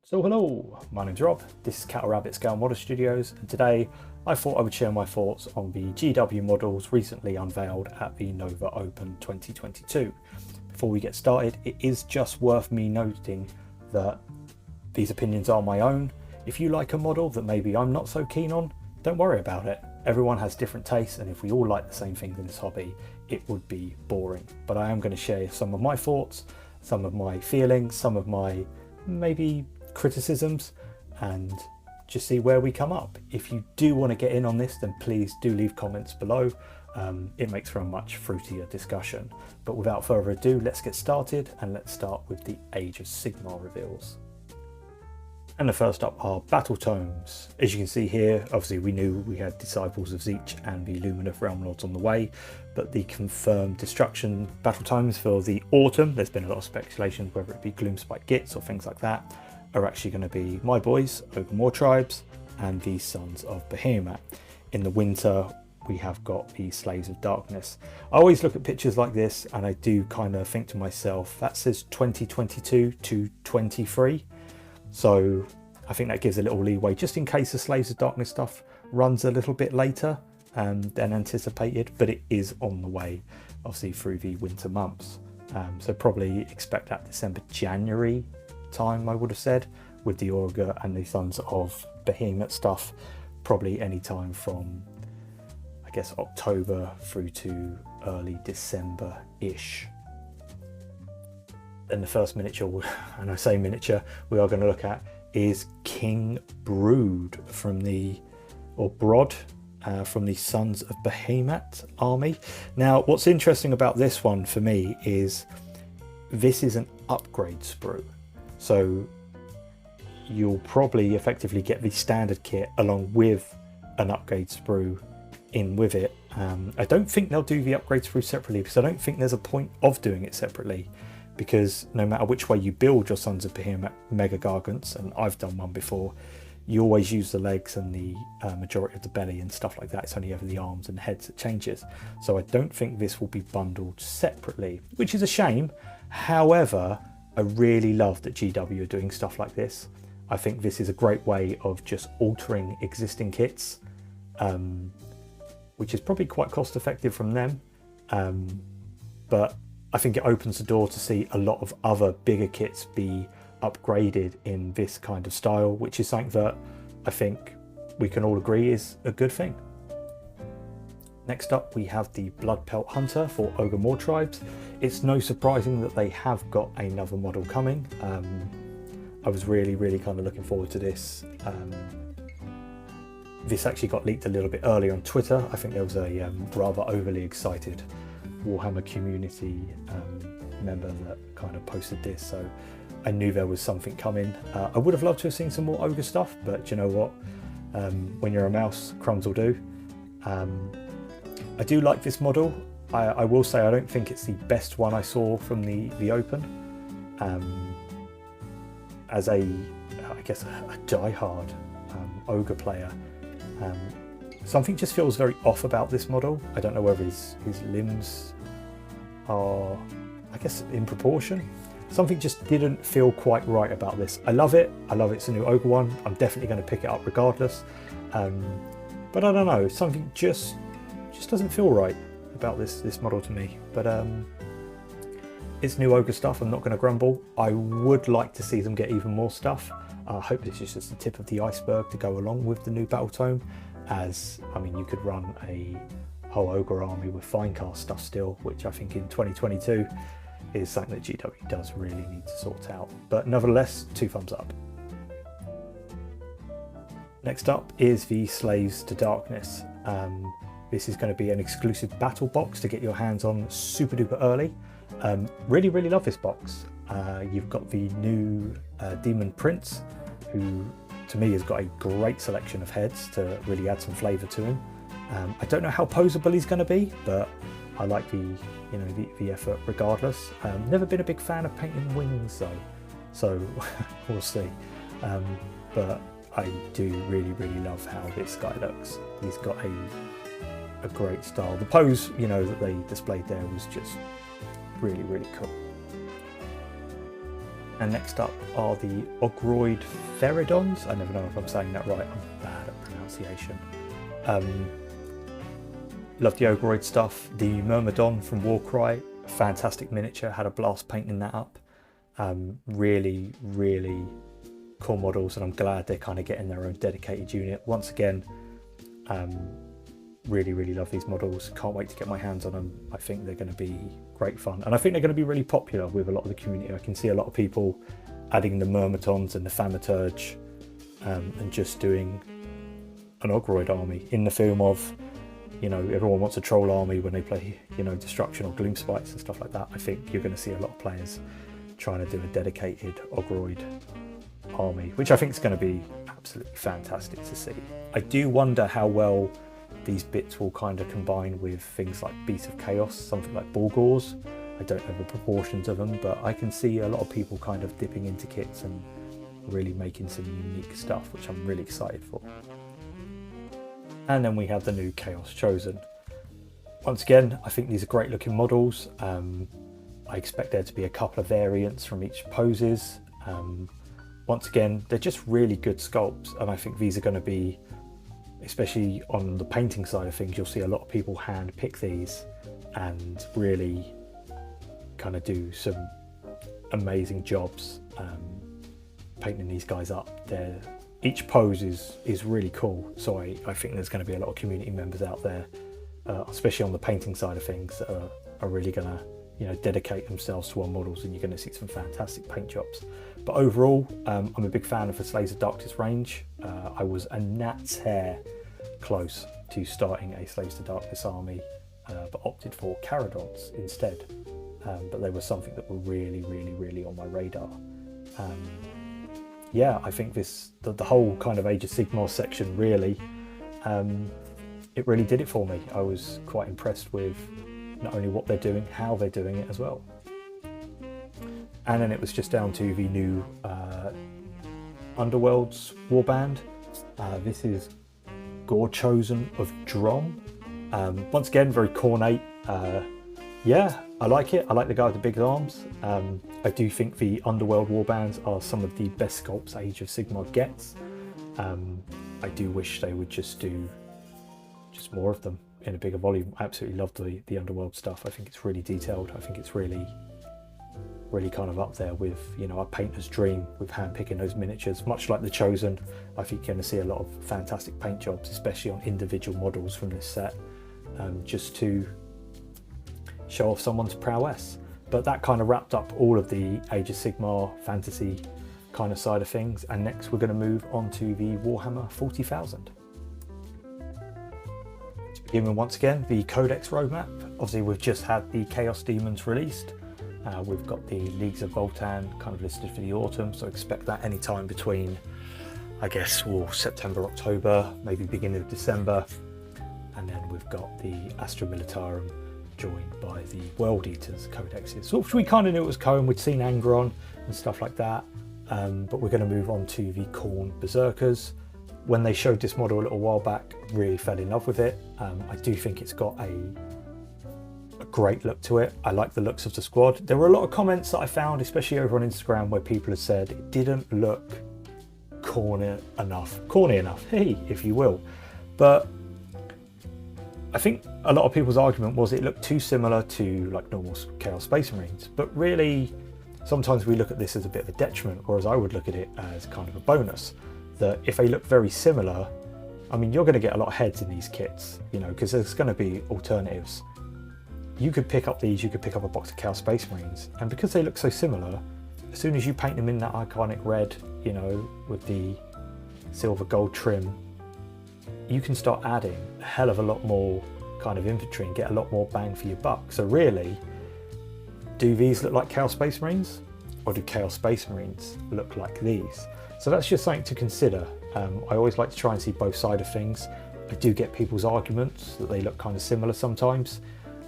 So hello, my name's Rob, this is Cattle Rabbit Scale Model Studios, and today I thought I would share my thoughts on the GW models recently unveiled at the Nova Open 2022. Before we get started, it is just worth me noting that these opinions are my own. If you like a model that maybe I'm not so keen on, don't worry about it. Everyone has different tastes, and if we all like the same things in this hobby, it would be boring. But I am going to share some of my thoughts, some of my feelings, some of my maybe criticisms, and just see where we come up. If you do want to get in on this, then please do leave comments below. It makes for a much fruitier discussion. But without further ado, let's get started, and let's start with the Age of Sigmar reveals. And the first up are battle tomes. As you can see here, obviously we knew we had Disciples of Zeech and the Lumineth Realm Lords on the way, but the confirmed destruction battle tomes for the autumn, there's been a lot of speculation whether it be Gloomspite Gits or things like that, are actually going to be my boys, Ogre Tribes, and the Sons of Behemoth. In the winter, we have got the Slaves of Darkness. I always look at pictures like this and I do kind of think to myself, that says 2022 to 23. So I think that gives a little leeway, just in case the Slaves of Darkness stuff runs a little bit later than anticipated, but it is on the way, obviously through the winter months. So probably expect that December, January time, I would have said, with the Ogre and the Sons of Behemoth stuff, probably any time from, I guess, October through to early December-ish. Then the first miniature, and I say miniature, we are going to look at is King Brood from the, or Brod, from the Sons of Behemoth army. Now, what's interesting about this one for me is this is an upgrade sprue. So you'll probably effectively get the standard kit along with an upgrade sprue in with it. I don't think they'll do the upgrade sprue separately, because I don't think there's a point of doing it separately, because no matter which way you build your Sons of Behemoth Mega Gargants, and I've done one before, you always use the legs and the majority of the belly and stuff like that. It's only over the arms and heads that changes. So I don't think this will be bundled separately, which is a shame. However, I really love that GW are doing stuff like this. I think this is a great way of just altering existing kits, which is probably quite cost effective from them. But I think it opens the door to see a lot of other bigger kits be upgraded in this kind of style, which is something that I think we can all agree is a good thing. Next up, we have the Bloodpelt Hunter for Ogre Tribes. It's no surprising that they have got another model coming. I was really kind of looking forward to this. This actually got leaked a little bit earlier on Twitter. I think there was a rather overly excited Warhammer community member that kind of posted this, so I knew there was something coming. I would have loved to have seen some more Ogre stuff, but you know what? When you're a mouse, crumbs will do. I do like this model. I will say I don't think it's the best one I saw from the Open. As I guess a die-hard Ogre player, something just feels very off about this model. I don't know whether his limbs are, I guess, in proportion. Something just didn't feel quite right about this. I love it. I love it's a new Ogre one. I'm definitely going to pick it up regardless. But I don't know, something just doesn't feel right about this model to me. But it's new Ogre stuff. I'm not going to grumble. I would like to see them get even more stuff. I hope this is just the tip of the iceberg to go along with the new battle tome. As I mean, you could run a whole Ogre army with Finecast stuff still, which I think in 2022 is something that GW does really need to sort out. But nevertheless, 2 thumbs up. Next up is the Slaves to Darkness. This is going to be an exclusive battle box to get your hands on super duper early. Really love this box. You've got the new Demon Prince, who to me has got a great selection of heads to really add some flavour to him. I don't know how poseable he's going to be, but I like the effort regardless. Never been a big fan of painting wings though, so we'll see. But I do really love how this guy looks. He's got a great style. The pose, that they displayed there was just really cool. And next up are the Ogroid Feridons. I never know if I'm saying that right, I'm bad at pronunciation. Love the Ogroid stuff. The Mermadon from Warcry, fantastic miniature, had a blast painting that up. Really, really cool models, and I'm glad they're kind of getting their own dedicated unit. Once again, really, really love these models. Can't wait to get my hands on them. I think they're going to be great fun, and I think they're going to be really popular with a lot of the community. I can see a lot of people adding the Myrmidons and the Thaumaturge, and just doing an Ogroid army in the film of, you know, everyone wants a troll army when they play, you know, Destruction or Gloom Spites and stuff like that. I think you're going to see a lot of players trying to do a dedicated Ogroid army, which I think is going to be absolutely fantastic to see. I do wonder how well these bits will kind of combine with things like Beasts of Chaos, something like Bulgors. I don't know the proportions of them, but I can see a lot of people kind of dipping into kits and really making some unique stuff, which I'm really excited for. And then we have the new Chaos Chosen. Once again, I think these are great looking models. I expect there to be a couple of variants from each poses. Once again, they're just really good sculpts, and I think these are going to be, especially on the painting side of things, you'll see a lot of people hand pick these and really kind of do some amazing jobs painting these guys up. Each pose is really cool, so I think there's going to be a lot of community members out there, especially on the painting side of things, that are really going to, you know, dedicate themselves to our models, and you're going to see some fantastic paint jobs. But overall, I'm a big fan of the Slaves of Darkness range. I was a gnat's hair close to starting a Slaves of Darkness army, but opted for Caradons instead. But they were something that were really, really, really on my radar. Yeah, I think the whole kind of Age of Sigmar section really, it really did it for me. I was quite impressed with not only what they're doing, how they're doing it as well. And then it was just down to the new Underworlds Warband. This is Gore Chosen of Drom. Once again, very cornate. Yeah, I like it. I like the guy with the big arms. I do think the Underworld Warbands are some of the best sculpts Age of Sigmar gets. I do wish they would just do more of them in a bigger volume. I absolutely love the Underworld stuff. I think it's really detailed. I think it's really kind of up there with, you know, a painter's dream with hand picking those miniatures. Much like the Chosen, I think you're going to see a lot of fantastic paint jobs, especially on individual models from this set, just to show off someone's prowess. But that kind of wrapped up all of the Age of Sigmar fantasy kind of side of things, and next we're going to move on to the Warhammer 40,000. To begin with, once again, the Codex roadmap. Obviously we've just had the Chaos Demons released. We've got the Leagues of Voltan kind of listed for the autumn, so expect that anytime between, I guess, September, October, maybe beginning of December. And then we've got the Astra Militarum joined by the World Eaters codexes, so we kind of knew it was coming. We'd seen Angron and stuff like that, but we're going to move on to the Khorne Berserkers. When they showed this model a little while back, really fell in love with it. I do think it's got a great look to it. I like the looks of the squad. There were a lot of comments that I found, especially over on Instagram, where people had said it didn't look corny enough, hey, if you will. But I think a lot of people's argument was it looked too similar to like normal Chaos Space Marines, but really sometimes we look at this as a bit of a detriment, whereas I would look at it as kind of a bonus, that if they look very similar, I mean, you're going to get a lot of heads in these kits, you know, because there's going to be alternatives. You could pick up these, you could pick up a box of Chaos Space Marines, and because they look so similar, as soon as you paint them in that iconic red, you know, with the silver gold trim, you can start adding a hell of a lot more kind of infantry and get a lot more bang for your buck. So really, do these look like Chaos Space Marines, or do Chaos Space Marines look like these? So that's just something to consider. I always like to try and see both sides of things. I do get people's arguments that they look kind of similar sometimes,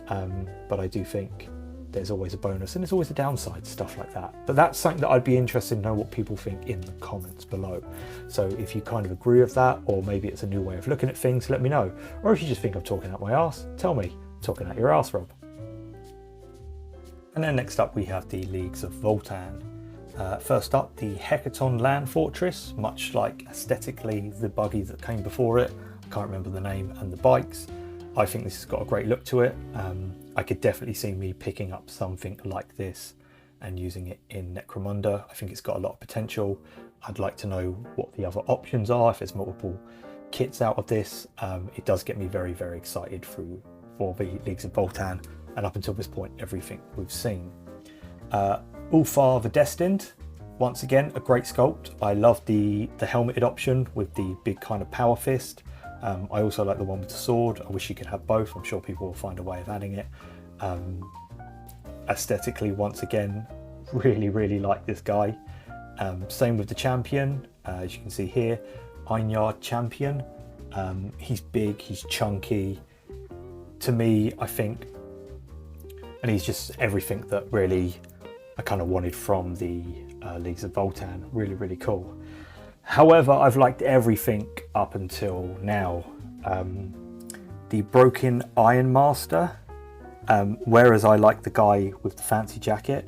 but I do think there's always a bonus and there's always a downside, stuff like that. But that's something that I'd be interested to know what people think in the comments below. So if you kind of agree with that, or maybe it's a new way of looking at things, let me know. Or if you just think I'm talking out my arse, tell me, talking out your arse, Rob. And then next up we have the Leagues of Voltan. First up, the Hecaton Land Fortress, much like aesthetically the buggy that came before it. I can't remember the name, and the bikes. I think this has got a great look to it. I could definitely see me picking up something like this and using it in Necromunda. I think it's got a lot of potential. I'd like to know what the other options are, if there's multiple kits out of this. It does get me very, very excited for the Leagues of Voltan, and up until this point, everything we've seen. Ulfar the Destined, once again, a great sculpt. I love the helmeted option with the big kind of power fist. I also like the one with the sword. I wish you could have both. I'm sure people will find a way of adding it. Aesthetically, once again, really, really like this guy. Same with the champion, as you can see here, Einyard champion. He's big, he's chunky. To me, I think, and he's just everything that really I kind of wanted from the Leagues of Voltan. Really, really cool. However, I've liked everything up until now. The Broken Iron Master, whereas I like the guy with the fancy jacket,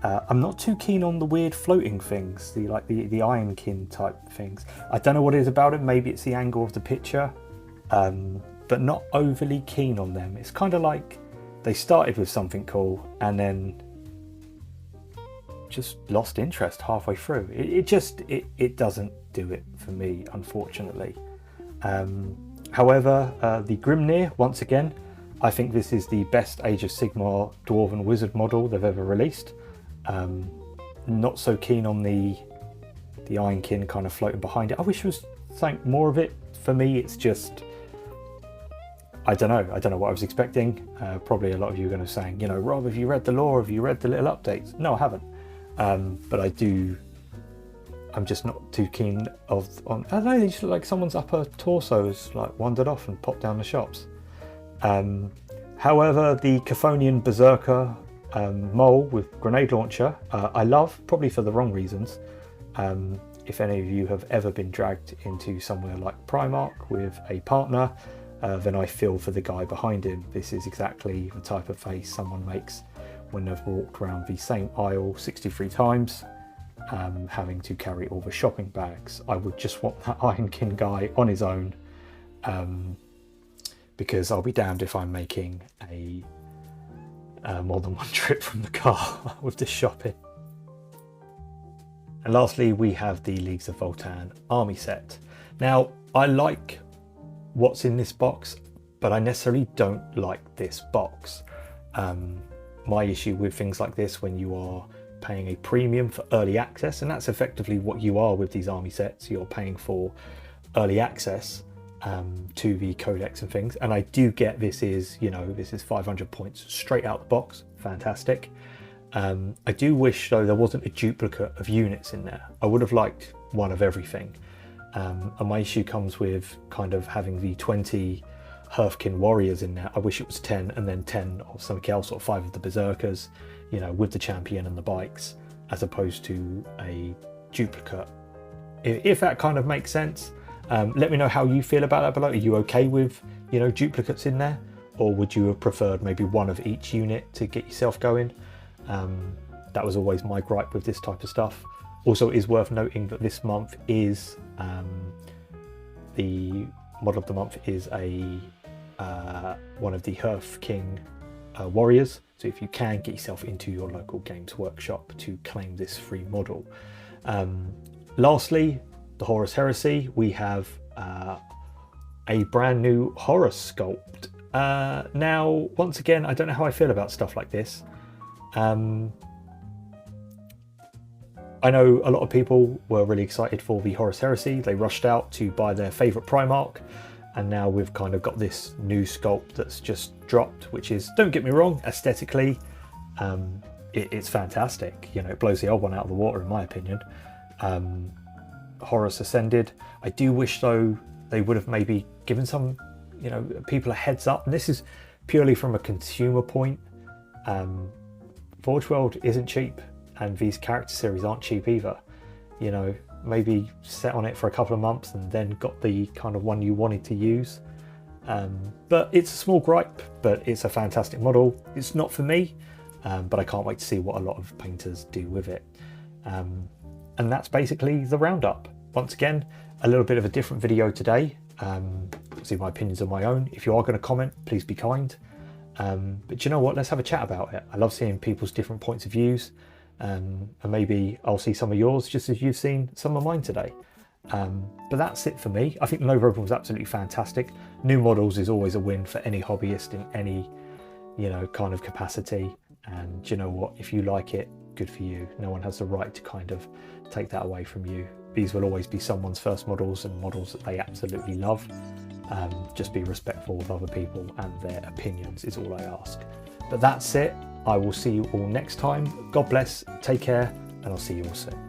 I'm not too keen on the weird floating things, the Ironkin type things. I don't know what it is about it. Maybe it's the angle of the picture, but not overly keen on them. It's kind of like they started with something cool and then just lost interest halfway through. It doesn't do it for me, unfortunately. However, the Grimnir, once again, I think this is the best Age of Sigmar Dwarven Wizard model they've ever released. Not so keen on the Ironkin kind of floating behind it. I wish there was something more of it. For me, it's just, I don't know what I was expecting. Probably a lot of you are going to be saying, you know, Rob, have you read the lore? Have you read the little updates? No, I haven't. But I'm just not too keen on, I don't know, they just look like someone's upper torso has like wandered off and popped down the shops. However, the Chthonian Berserker mole with grenade launcher, I love, probably for the wrong reasons. If any of you have ever been dragged into somewhere like Primark with a partner, then I feel for the guy behind him. This is exactly the type of face someone makes when they've walked around the same aisle 63 times, having to carry all the shopping bags. I would just want that Ironkin guy on his own, because I'll be damned if I'm making a more than one trip from the car with this shopping. And lastly, we have the Leagues of Voltan army set. Now, I like what's in this box, but I necessarily don't like this box. My issue with things like this, when you are paying a premium for early access, and that's effectively what you are with these army sets, you're paying for early access to the codex and things. And I do get this is 500 points straight out the box, fantastic. I do wish though there wasn't a duplicate of units in there. I would have liked one of everything. And my issue comes with kind of having the 20 Hearthkin warriors in there. I wish it was 10 and then 10 of something else, or 5 of the Berserkers, you know, with the champion and the bikes, as opposed to a duplicate. If that kind of makes sense. Let me know how you feel about that below. Are you okay with, you know, duplicates in there, or would you have preferred maybe one of each unit to get yourself going? That was always my gripe with this type of stuff. Also, it is worth noting that this month is the model of the month is a one of the Hearth King warriors. So if you can, get yourself into your local Games Workshop to claim this free model. Lastly, the Horus Heresy, we have a brand new Horus sculpt. Now, once again, I don't know how I feel about stuff like this. I know a lot of people were really excited for the Horus Heresy. They rushed out to buy their favourite Primarch, and now we've kind of got this new sculpt that's just dropped, which is, don't get me wrong, aesthetically, it's fantastic. You know, it blows the old one out of the water, in my opinion. Horus Ascended. I do wish though they would have maybe given some, you know, people a heads up. And this is purely from a consumer point. Forge World isn't cheap, and these character series aren't cheap either. You know, maybe set on it for a couple of months and then got the kind of one you wanted to use. But it's a small gripe, but it's a fantastic model. It's not for me, but I can't wait to see what a lot of painters do with it. And that's basically the roundup. Once again, a little bit of a different video today. See, my opinions are my own. If you are going to comment, please be kind. But you know what? Let's have a chat about it. I love seeing people's different points of views. And maybe I'll see some of yours just as you've seen some of mine today. But that's it for me. I think the Nova Open was absolutely fantastic. New models is always a win for any hobbyist in any, kind of capacity. And you know what? If you like it, good for you. No one has the right to kind of take that away from you. These will always be someone's first models and models that they absolutely love. Just be respectful of other people and their opinions is all I ask. But that's it. I will see you all next time. God bless, take care, and I'll see you all soon.